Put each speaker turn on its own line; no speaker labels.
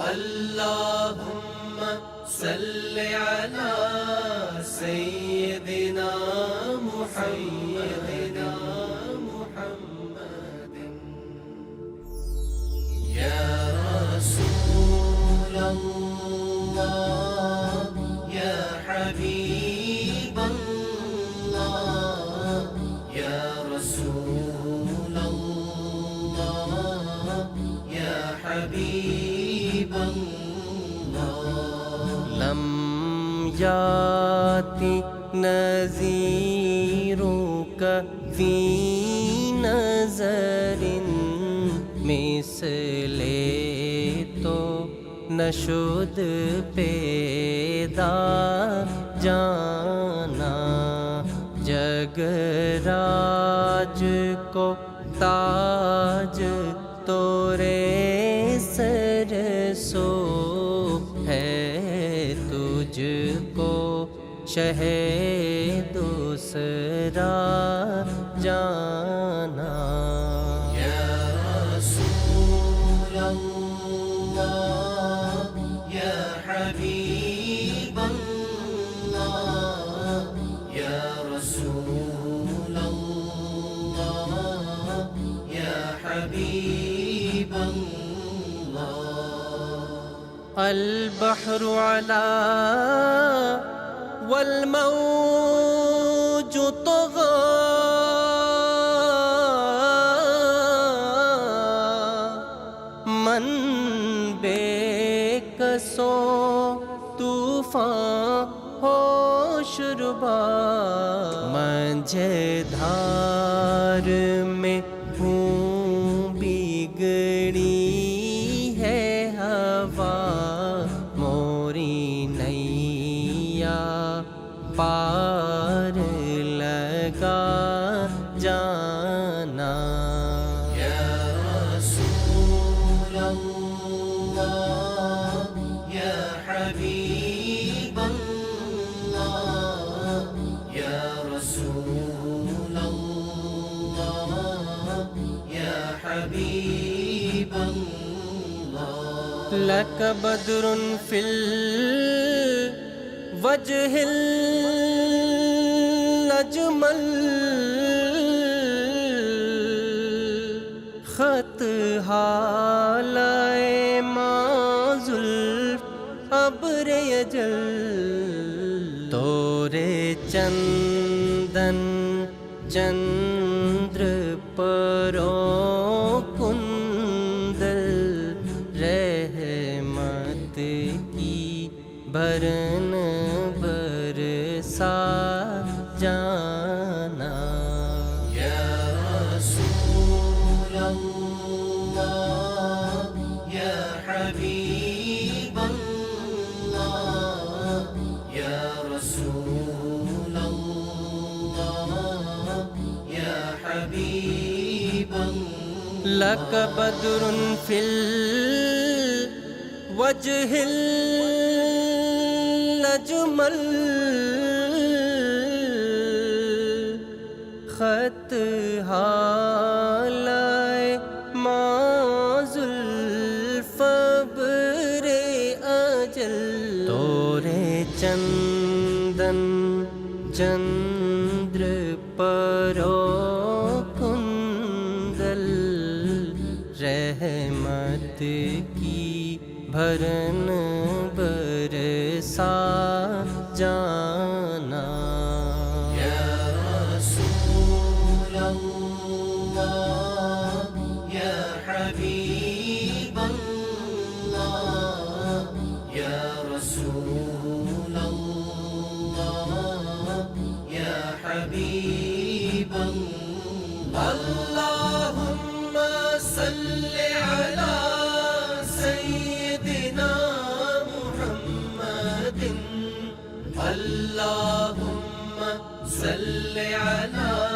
اللهم صل على سيدنا محمد يا رسول الله يا حبيب الله يا رسول الله يا حبيب الله لم يأتِ نذيرك في نظر مثل تو نشد پیدا جانا جگراج کو تاج تورے سر سو ہے تجھ کو شہ دوسرا جانا یا رسول اللہ یا حبیب اللہ یا رسول اللہ یا حبیب اللہ البحر علا والموج طغى من بے کسو طوفان ہوش ربا مجھے دھار میں ہوں بگڑی ہے ہوا موری نیا پار لگا جانا یا رسول اللہ یا حبیب اللہ یا رسول اللہ یا حبیب اللہ لک بدر فی الوجہ الاجمل خط حالائے مازل ابر یجل تورے چندن چندر پرو کندل رحمت کی بھرن برسا جانا یا رسول اللہ یا حبیب اللہ یا رسول اللہ یا حبیب اللہ لک بدر فی الوجہ الاجمل خط حالائے مازل فبر اجل تورے چندن چندر پرو کندل رحمت کی بھرن برسا جانا یا رسول اللہ یا حبیب اللہ یا رسول اللہ یا حبیب اللہ اللہم صل علی سیدنا محمد اللہم صل علی